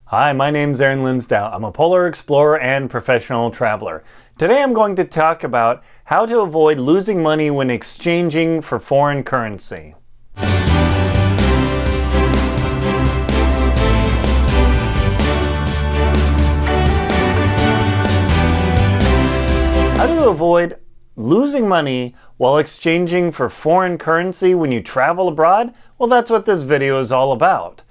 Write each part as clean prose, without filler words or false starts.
Hi, my name's Linsdau. I'm a polar explorer and professional traveler. Today I'm going to talk about how to avoid losing money when exchanging for foreign currency. How to avoid losing money while exchanging for foreign currency when you travel abroad? Well, that's what this video is all about.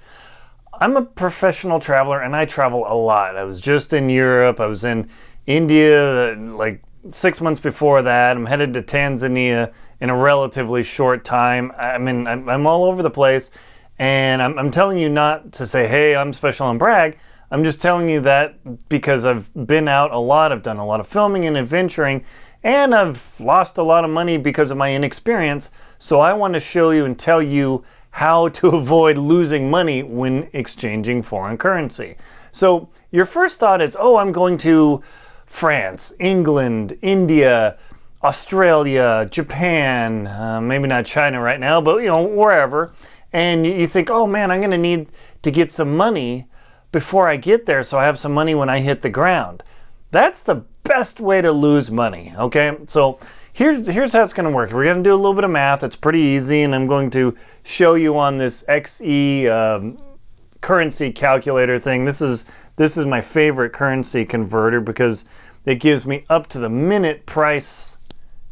I'm a professional traveler and I travel a lot. I was just in Europe. I was in India like 6 months before that. I'm headed to Tanzania in a relatively short time. I'm all over the place, and I'm telling you not to say, hey, I'm special and brag. I'm just telling you that because I've been out a lot. I've done a lot of filming and adventuring, and I've lost a lot of money because of my inexperience. So I want to show you and tell you how to avoid losing money when exchanging foreign currency. So your first thought is, oh, I'm going to France, England, India, Australia, Japan, maybe not China right now, but wherever. And you think, oh man, I'm going to need to get some money before I get there so I have some money when I hit the ground. That's the best way to lose money, okay? So here's how it's going to work. We're going to do a little bit of math. It's pretty easy, and I'm going to show you on this XE currency calculator thing. This is my favorite currency converter because it gives me up to the minute price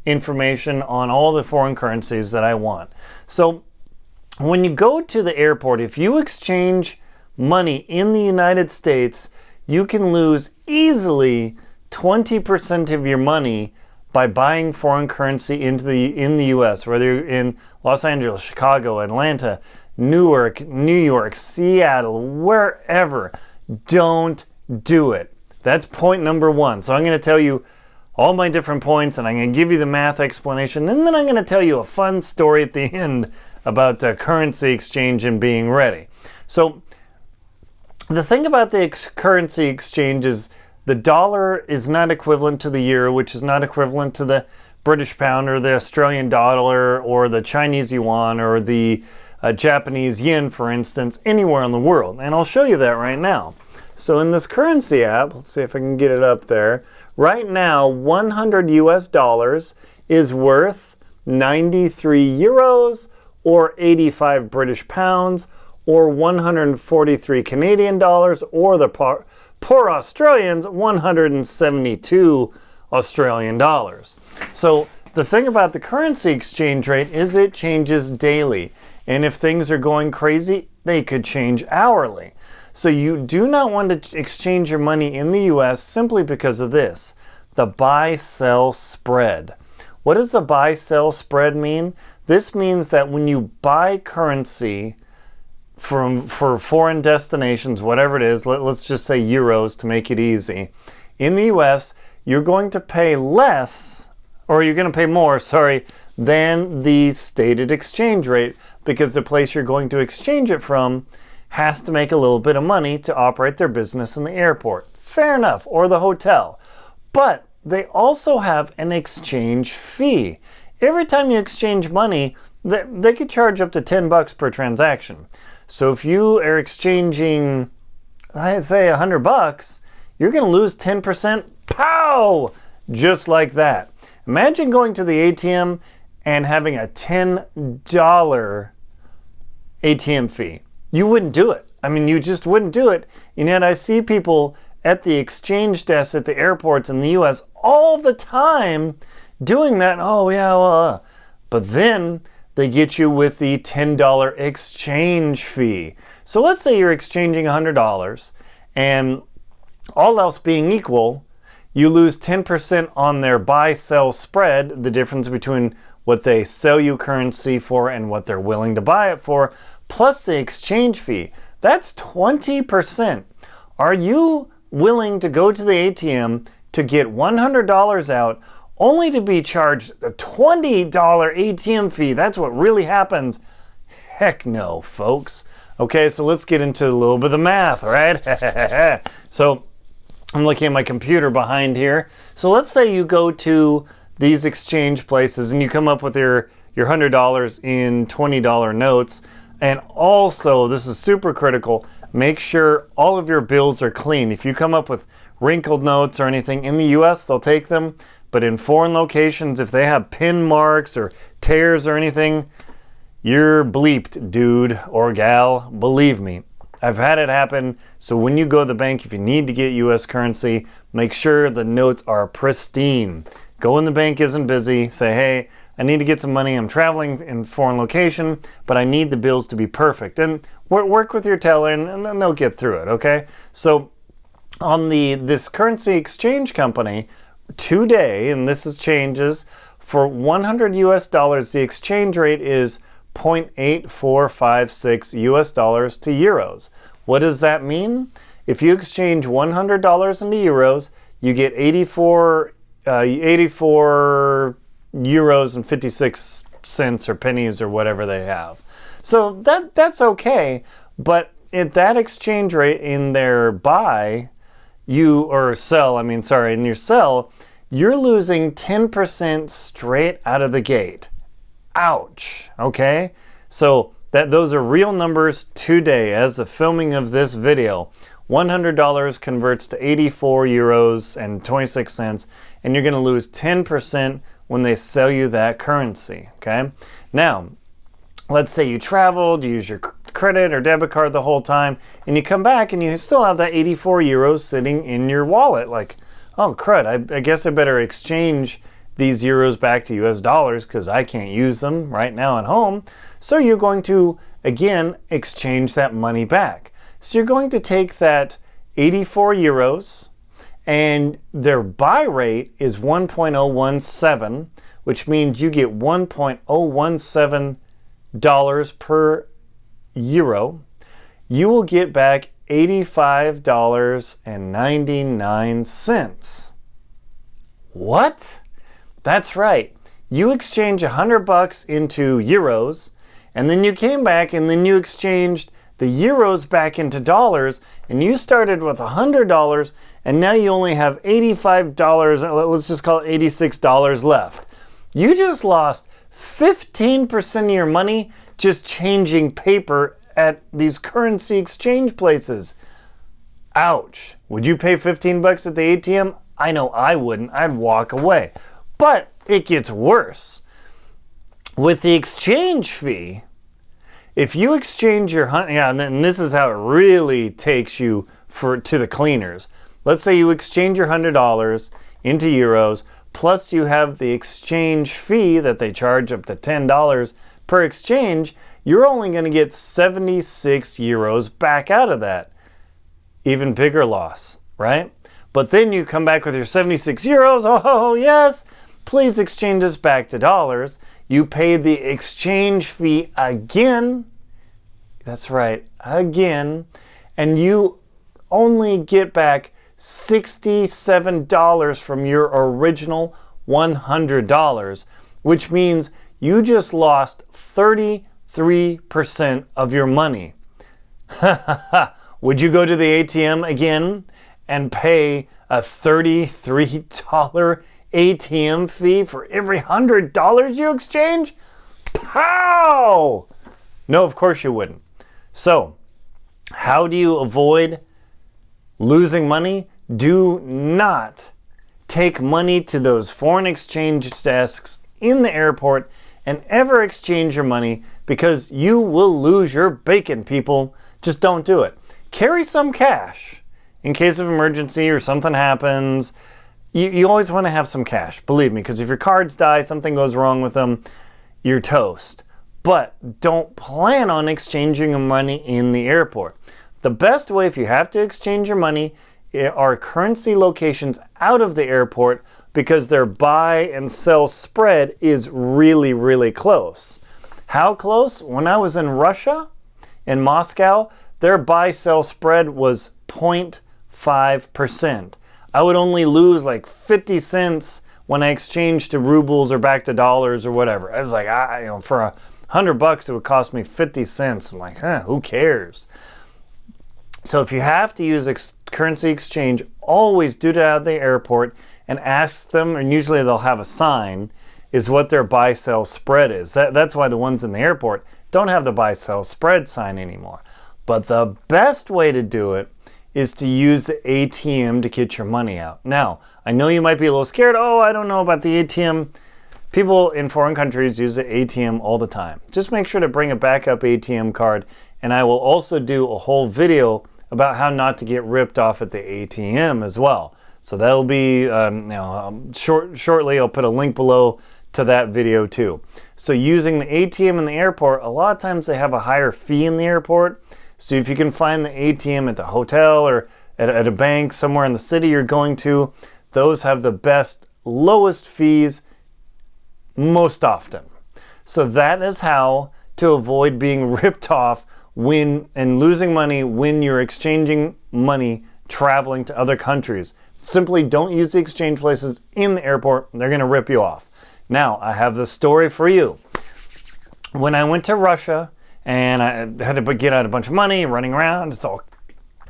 information on all the foreign currencies that I want. So when you go to the airport, if you exchange money in the United States, you can lose easily 20% of your money by buying foreign currency in the US, whether you're in Los Angeles, Chicago, Atlanta, Newark, New York, Seattle, wherever. Don't do it. That's point number one. So I'm going to tell you all my different points, and I'm going to give you the math explanation, and then I'm going to tell you a fun story at the end about currency exchange and being ready. So the thing about the currency exchange is the dollar is not equivalent to the euro, which is not equivalent to the British pound or the Australian dollar or the Chinese yuan or the Japanese yen, for instance, anywhere in the world. And I'll show you that right now. So in this currency app, let's see if I can get it up there. Right now, 100 US dollars is worth 93 euros or 85 British pounds or 143 Canadian dollars, or the poor Australians, 172 Australian dollars. So the thing about the currency exchange rate is it changes daily. And if things are going crazy, they could change hourly. So you do not want to exchange your money in the US simply because of this, the buy-sell spread. What does a buy-sell spread mean? This means that when you buy currency for foreign destinations, whatever it is, let's just say euros to make it easy. In the US, you're going to pay less, or you're going to pay more, than the stated exchange rate, because the place you're going to exchange it from has to make a little bit of money to operate their business in the airport. Fair enough, or the hotel. But they also have an exchange fee. Every time you exchange money, they could charge up to $10 per transaction. So if you are exchanging, I say $100, you're going to lose 10%. Pow! Just like that. Imagine going to the ATM and having a $10 ATM fee. You wouldn't do it. You just wouldn't do it. And yet I see people at the exchange desks at the airports in the US all the time doing that. Oh yeah, well, but then they get you with the $10 exchange fee. So let's say you're exchanging $100, and all else being equal, you lose 10% on their buy-sell spread, the difference between what they sell you currency for and what they're willing to buy it for, plus the exchange fee. That's 20%. Are you willing to go to the ATM to get $100 out only to be charged a $20 ATM fee? That's what really happens. Heck no, folks. Okay, so let's get into a little bit of the math, right? So I'm looking at my computer behind here. So let's say you go to these exchange places and you come up with your $100 in $20 notes. And also, this is super critical, make sure all of your bills are clean. If you come up with wrinkled notes or anything, in the US they'll take them, but in foreign locations, if they have pin marks or tears or anything, you're bleeped, dude or gal, believe me. I've had it happen. So when you go to the bank, if you need to get US currency, make sure the notes are pristine. Go when the bank isn't busy, say, hey, I need to get some money. I'm traveling in a foreign location, but I need the bills to be perfect. And work with your teller, and then they'll get through it, okay? So on this currency exchange company, today, and this is changes, for 100 US dollars, the exchange rate is 0.8456 US dollars to euros. What does that mean? If you exchange $100 into euros, you get 84 euros and 56 cents or pennies or whatever they have. So that's okay, but at that exchange rate in their in your sell, you're losing 10% straight out of the gate. Ouch, okay? So those are real numbers today as the filming of this video. $100 converts to 84 euros and 26 cents, and you're gonna lose 10% when they sell you that currency, okay? Now, let's say you traveled, you use your credit or debit card the whole time, and you come back and you still have that 84 euros sitting in your wallet. Like, oh crud, I guess I better exchange these euros back to US dollars because I can't use them right now at home. So you're going to, again, exchange that money back. So you're going to take that 84 euros, and their buy rate is 1.017, which means you get $1.017 per euro. You will get back $85.99. What? That's right. You exchange $100 into euros, and then you came back and then you exchanged the euros back into dollars, and you started with $100, and now you only have $85, let's just call it $86 left. You just lost 15% of your money just changing paper at these currency exchange places. Ouch. Would you pay 15 bucks at the ATM? I know I wouldn't. I'd walk away. But it gets worse. With the exchange fee, if you exchange your, and this is how it really takes you to the cleaners. Let's say you exchange your $100 into euros, plus you have the exchange fee that they charge up to $10 per exchange, you're only going to get 76 euros back out of that. Even bigger loss, right? But then you come back with your 76 euros, oh yes, please exchange this back to dollars. You pay the exchange fee again. That's right, again. And you only get back $67 from your original $100, which means you just lost 33% of your money. Would you go to the ATM again and pay a $33 ATM fee for every $100 you exchange? Pow! No, of course you wouldn't. So, how do you avoid losing money? Do not take money to those foreign exchange desks in the airport and ever exchange your money, because you will lose your bacon, people. Just don't do it. Carry some cash in case of emergency or something happens. You always want to have some cash, believe me, because if your cards die, something goes wrong with them, you're toast. But don't plan on exchanging your money in the airport. The best way, if you have to exchange your money, are currency locations out of the airport, because their buy and sell spread is really, really close. How close? When I was in Russia, in Moscow, their buy-sell spread was 0.5%. I would only lose like 50 cents when I exchanged to rubles or back to dollars or whatever. I was like, for $100 it would cost me 50 cents. I'm like, who cares? So if you have to use currency exchange, always do it out of the airport and ask them, and usually they'll have a sign, is what their buy-sell spread is. That's why the ones in the airport don't have the buy-sell spread sign anymore. But the best way to do it is to use the ATM to get your money out. Now, I know you might be a little scared. Oh, I don't know about the ATM. People in foreign countries use the ATM all the time. Just make sure to bring a backup ATM card, and I will also do a whole video about how not to get ripped off at the ATM as well. So that'll be shortly. I'll put a link below to that video too. So using the ATM in the airport, a lot of times they have a higher fee in the airport. So if you can find the ATM at the hotel or at a bank somewhere in the city you're going to, those have the best, lowest fees most often. So that is how to avoid being ripped off and losing money when you're exchanging money traveling to other countries. Simply don't use the exchange places in the airport. They're going to rip you off. Now, I have the story for you. When I went to Russia and I had to get out a bunch of money, running around, it's all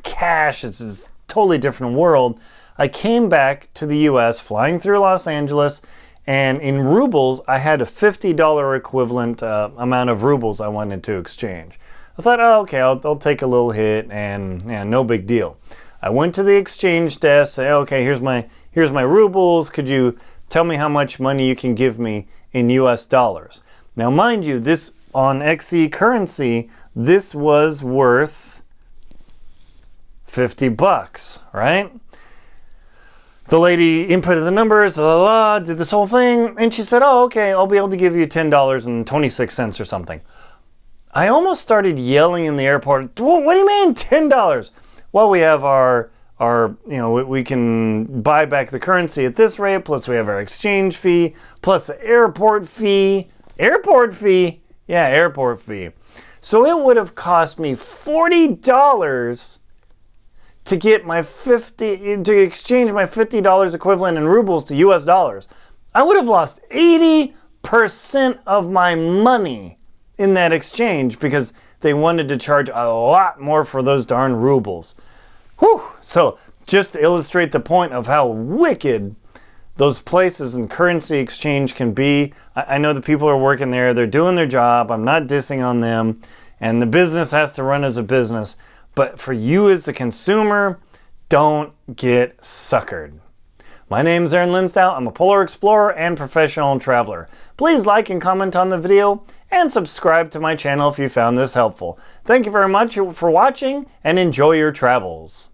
cash, it's this totally different world. I came back to the US, flying through Los Angeles, and in rubles, I had a $50 equivalent amount of rubles I wanted to exchange. I thought, oh, okay, I'll take a little hit, and no big deal. I went to the exchange desk, say, okay, here's my rubles. Could you tell me how much money you can give me in US dollars? Now, mind you, this on XE currency, this was worth $50, right? The lady inputted the numbers, did this whole thing, and she said, oh, okay, I'll be able to give you $10.26 or something. I almost started yelling in the airport, what do you mean $10? Well, we have we can buy back the currency at this rate, plus we have our exchange fee, plus the airport fee. Airport fee? Yeah, airport fee. So it would have cost me $40 to get to exchange my $50 equivalent in rubles to US dollars. I would have lost 80% of my money in that exchange because they wanted to charge a lot more for those darn rubles. Whew. So just to illustrate the point of how wicked those places and currency exchange can be, I know the people are working there, they're doing their job, I'm not dissing on them, and the business has to run as a business, but for you as the consumer, don't get suckered. My name is Linsdau. I'm a polar explorer and professional traveler. Please like and comment on the video and subscribe to my channel if you found this helpful. Thank you very much for watching and enjoy your travels.